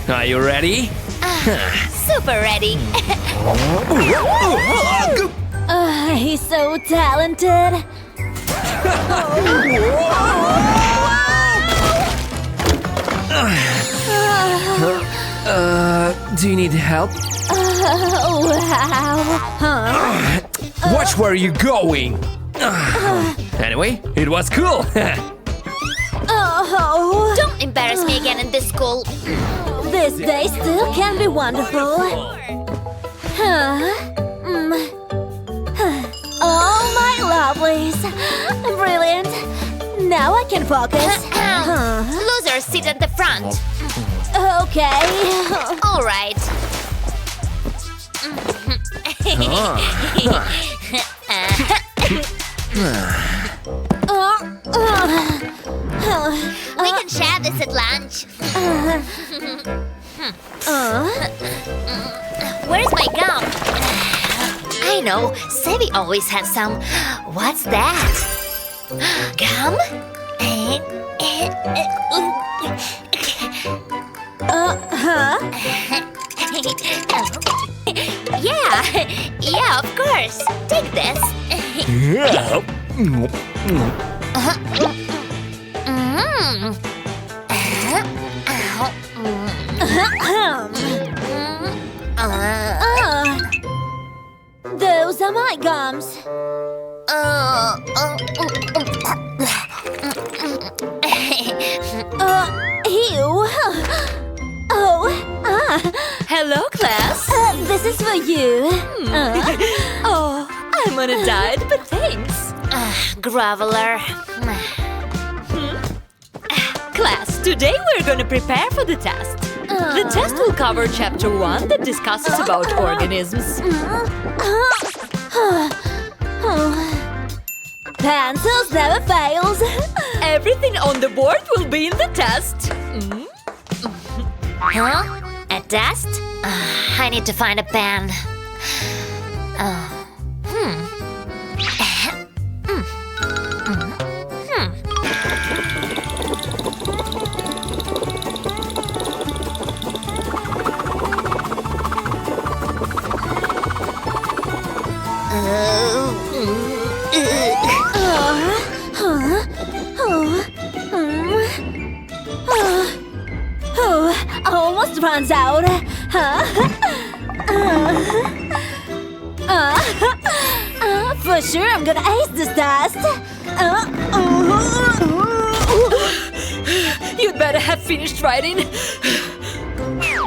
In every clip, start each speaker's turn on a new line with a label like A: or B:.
A: Are you ready?
B: Super ready.
C: He's so talented.
A: Do you need help?
C: Wow.
A: Watch where you're going. Anyway, it was cool.
C: Oh,
B: Don't embarrass me again in this school.
C: this day still can be wonderful. Oh, my lovelies. Brilliant. Now I can focus.
B: Losers sit at the front.
C: Okay.
B: All right. We can share this at lunch. Where's my gum? I know, Sabi always has some. What's that? Gum? Yeah, of course. Take this.
C: Those are my gums. Ew.
B: Hello, class.
C: This is for you.
B: Oh, I'm on a diet, but thanks. Groveler. Class, today we're going to prepare for the test. The test will cover Chapter 1 that discusses about organisms.
C: Pencils never fails.
B: Everything on the board will be in the test. Huh? A test? I need to find a pen.
C: Almost runs out. For sure, I'm gonna ace this test.
B: You'd better have finished writing.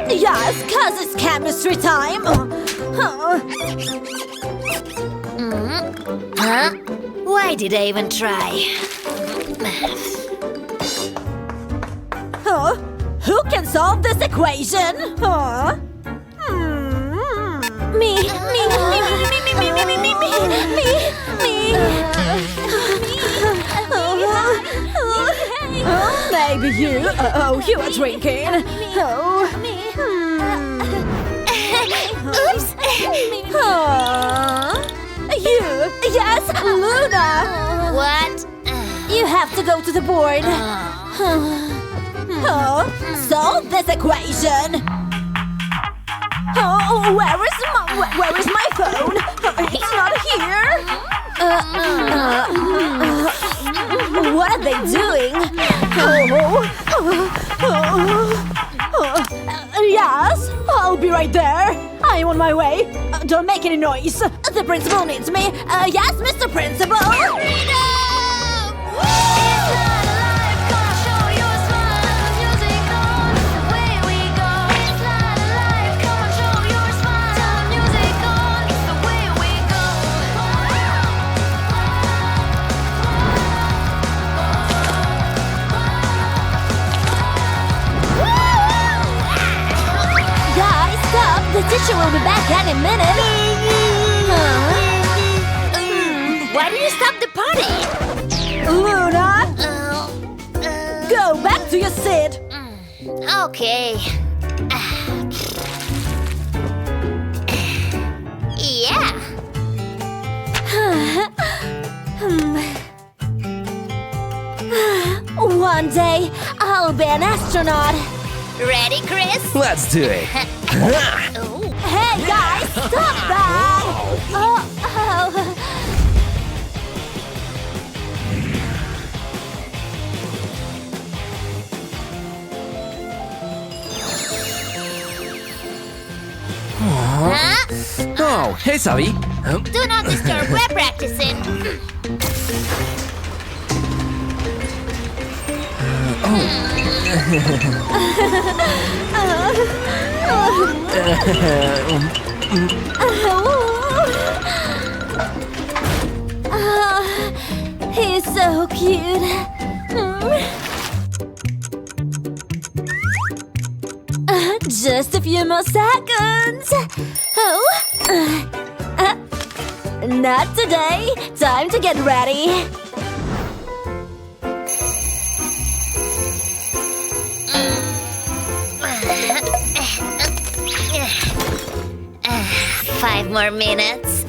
C: Yes, 'cause it's chemistry time.
B: Huh? Why did I even try?
C: Who can solve this equation? Me. Maybe you. You are drinking.
B: Oops!
C: You. Yes, Luna.
B: What?
C: You have to go to the board. Solve this equation. Where is my phone? It's not here. What are they doing? Yes, I'll be right there. I'm on my way. Don't make any noise. The principal needs me. Yes, Mr. Principal. The teacher will be back any minute.
B: Why did you stop the party?
C: Luna! Go back to your seat.
B: Okay. Yeah.
C: One day, I'll be an astronaut.
B: Ready, Chris?
A: Let's do it.
B: Oh.
C: Hey guys, stop that! Oh.
B: Huh?
A: Oh, hey, Sabi.
B: Do not disturb. We're practicing.
C: He's so cute. Just a few more seconds. Oh, not today. Time to get ready.
B: 5 more minutes.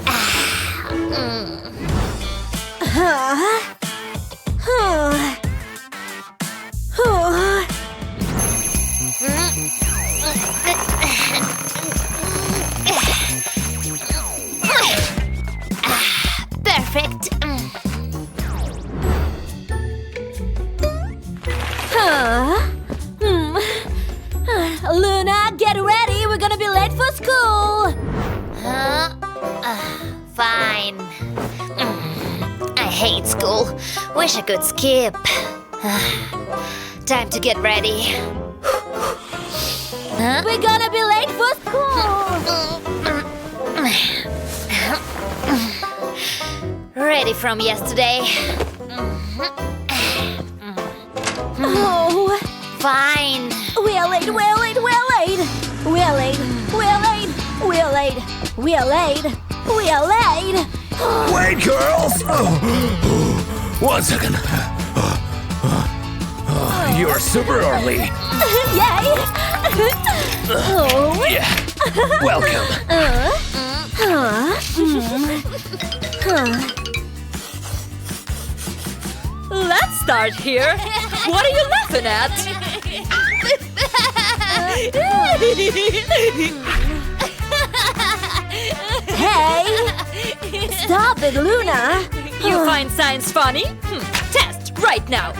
B: Perfect.
C: Luna, get ready. We're gonna be late for school.
B: Fine. I hate school. Wish I could skip. Time to get ready. Huh?
C: We're gonna be late for school.
B: Ready from yesterday.
C: Oh,
B: Fine.
C: we're late. We're late. We're late. We're late. We're late. We're late. We're late. We're late.
A: Wait, girls. One second. You're super early.
C: Yay! Oh.
A: Yeah. Welcome.
B: Let's start here. What are you laughing at?
C: Hey! Stop it, Luna!
B: You find science funny? Test right now.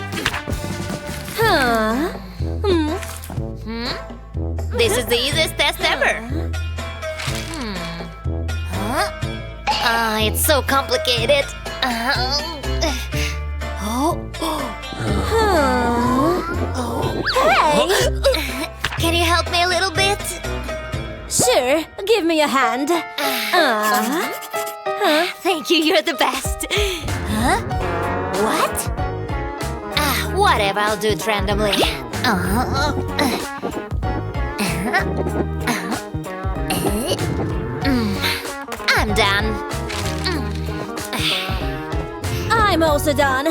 B: This is the easiest test ever. It's so complicated.
C: Hey!
B: Can you help me a little bit?
C: Sure, give me a hand.
B: Thank you, you're the best. Huh? What? Whatever, I'll do it randomly. I'm done.
C: I'm also done.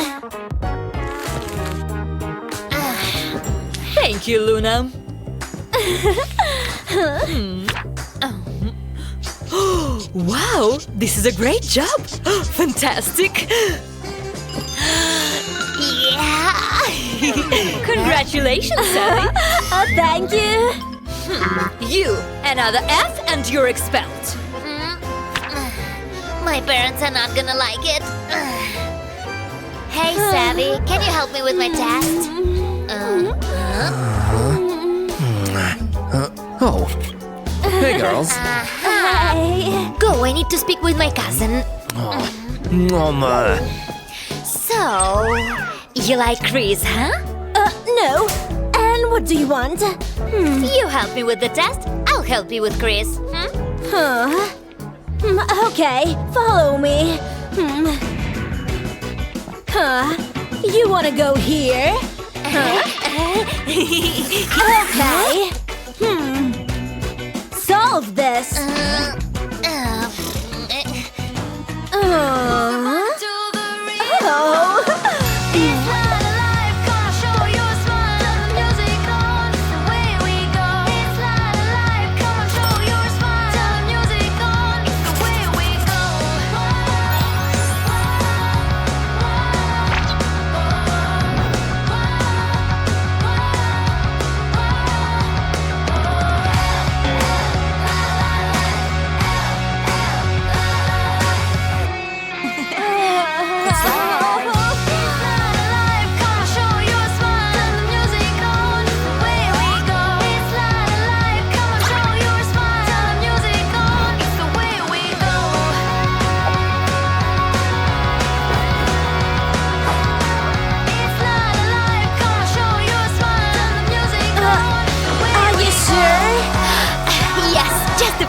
B: Thank you, Luna. Wow, this is a great job. Fantastic. Yeah. Congratulations, Sabi.
C: Thank you.
B: You, another F, and you're expelled. My parents are not gonna like it. Hey, Sabi, can you help me with my test?
A: Oh. Hey, girls.
C: Hey.
B: Go, I need to speak with my cousin. So, you like Chris, huh?
C: No. And what do you want?
B: You help me with the test, I'll help you with Chris.
C: Okay, follow me. You wanna go here? Okay. Solve this.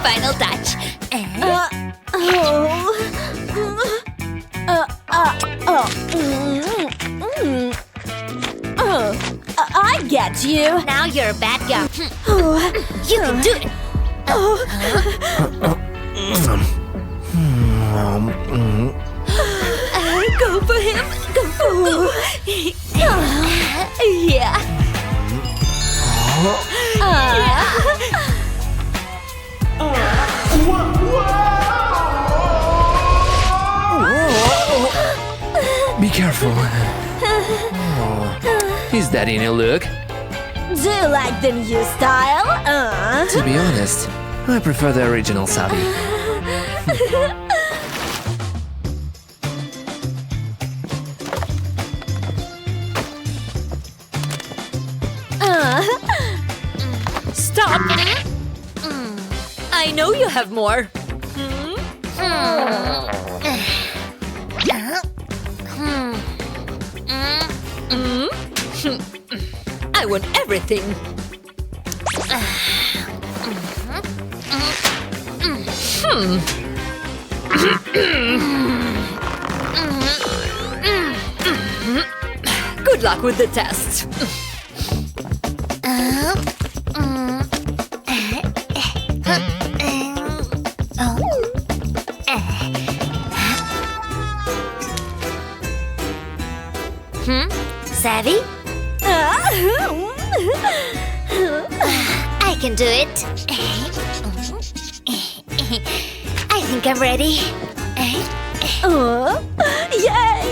B: Final touch.
C: I get you.
B: Now you're a bad girl. You can do it. Go for him. Go. Yeah.
A: Be careful. Is that in your look?
C: Do you like the new style?
A: To be honest, I prefer the original Sabi.
B: Stop. I know you have more. I want everything. Good luck with the test. Sabi? I can do it. I think I'm ready.
C: Yay!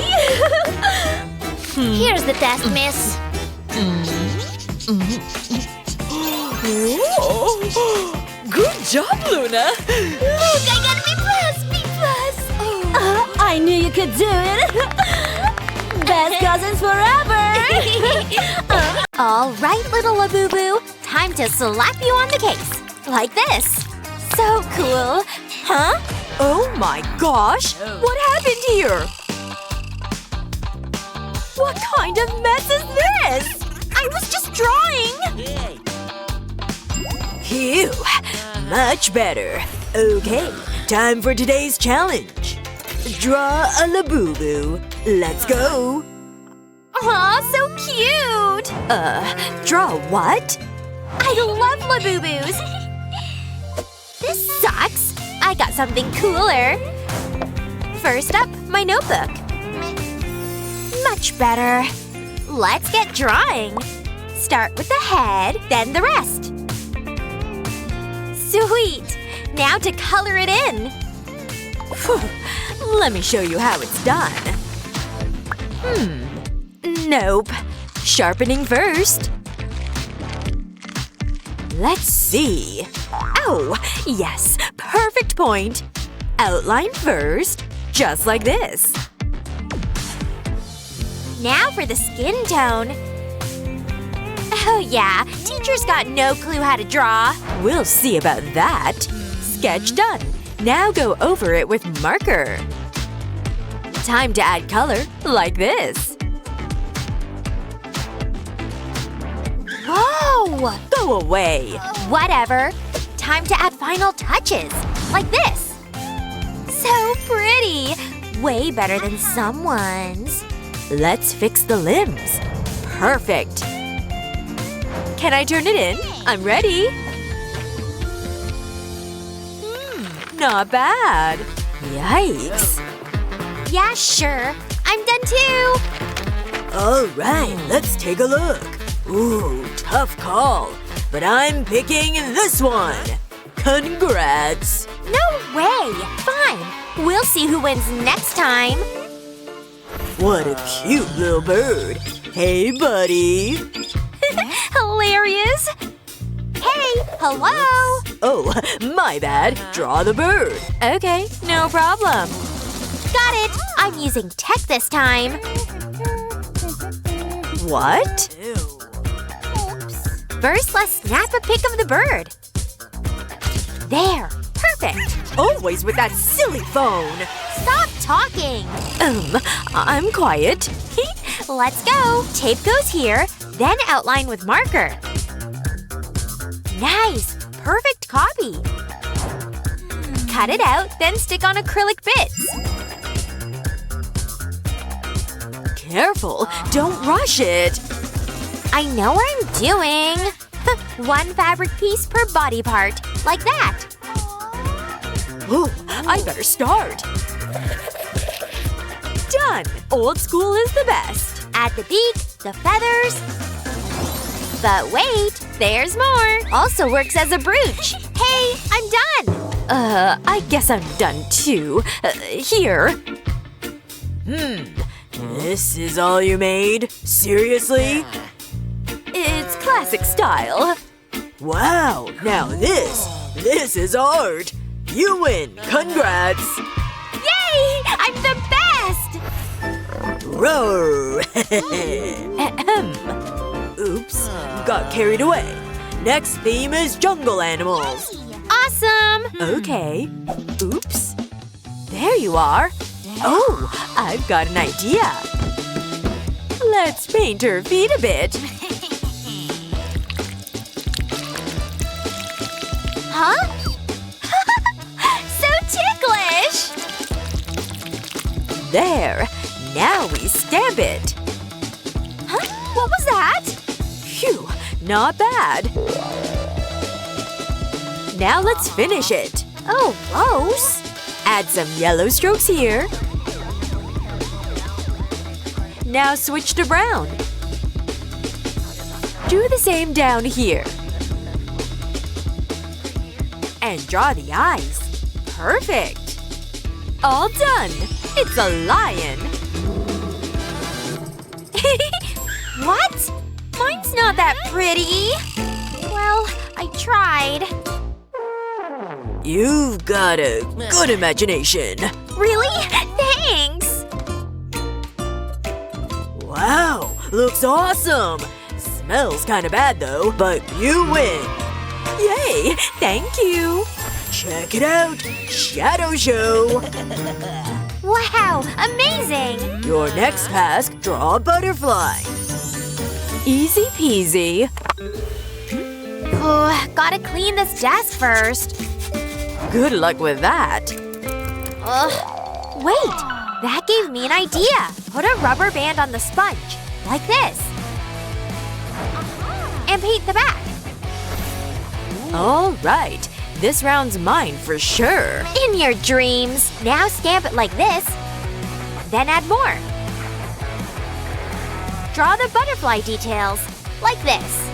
B: Here's the test, miss. Good job, Luna. Look, I got B+.
C: I knew you could do it. Best cousins forever.
B: All right, little Labubu. Time to slap you on the case. Like this. So cool. Huh?
D: Oh my gosh! What happened here? What kind of mess is this? I was just drawing! Phew! Much better. Okay, time for today's challenge. Draw a Labubu. Let's go!
B: Aw, so cute!
D: Draw what?
B: I love Labubus! This sucks! I got something cooler! First up, my notebook. Much better. Let's get drawing. Start with the head, then the rest. Sweet! Now to color it in.
D: Phew. Let me show you how it's done. Nope. Sharpening first. Let's see. Oh, yes. Perfect point. Outline first. Just like this.
B: Now for the skin tone. Oh yeah, teacher's got no clue how to draw.
D: We'll see about that. Sketch done. Now go over it with marker. Time to add color, like this.
B: Whoa!
D: Go away.
B: Whatever. Time to add final touches. Like this. So pretty. Way better than someone's.
D: Let's fix the limbs. Perfect. Can I turn it in? I'm ready. Not bad. Yikes.
B: Yeah, sure. I'm done too.
D: Alright, let's take a look. Ooh, tough call. But I'm picking this one. Congrats.
B: No way. Fine. We'll see who wins next time.
D: What a cute little bird. Hey, buddy.
B: Hilarious. Hey, hello.
D: Oh, my bad. Draw the bird. Okay, no problem.
B: Got it. I'm using tech this time.
D: What?
B: First, let's snap a pic of the bird. There. Perfect.
D: Always with that silly phone.
B: Stop talking.
D: I'm quiet.
B: Let's go. Tape goes here, then outline with marker. Nice. Perfect copy. Cut it out, then stick on acrylic bits.
D: Careful, don't rush it.
B: I know what I'm doing. One fabric piece per body part. Like that.
D: Ooh, I better start. Done! Old school is the best.
B: Add the beak, the feathers. But wait, there's more. Also works as a brooch. Hey, I'm done.
D: I guess I'm done too. Here. This is all you made? Seriously? It's classic style. Wow, now this is art. You win. Congrats.
B: Yay! I'm the best!
D: Roar. Oops, got carried away. Next theme is jungle animals.
B: Awesome!
D: Okay. Oops. There you are. Oh, I've got an idea. Let's paint her feet a bit.
B: Huh? So ticklish!
D: There. Now we stamp it.
B: Huh? What was that?
D: Phew, not bad. Now let's finish it.
B: Oh, gross.
D: Add some yellow strokes here. Now switch to brown. Do the same down here. And draw the eyes. Perfect. All done. It's a lion.
B: What? Mine's not that pretty. Well, I tried.
D: You've got a good imagination.
B: Really? Thanks!
D: Wow, looks awesome. Smells kinda bad though, but you win. Yay, thank you. Check it out. Shadow show.
B: Wow, amazing!
D: Your next task, draw a butterfly. Easy peasy.
B: Oh, gotta clean this desk first.
D: Good luck with that.
B: Ugh. Wait, that gave me an idea. Put a rubber band on the sponge, like this. And paint the back.
D: All right, this round's mine for sure.
B: In your dreams. Now stamp it like this. Then add more. Draw the butterfly details, like this.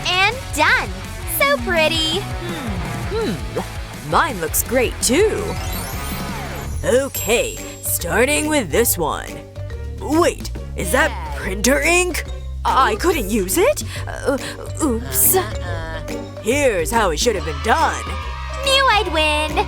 B: And done! So pretty!
D: Mine looks great too. Okay, starting with this one. Wait, is that printer ink? I couldn't use it? Oops. Here's how it should have been done.
B: Knew I'd win!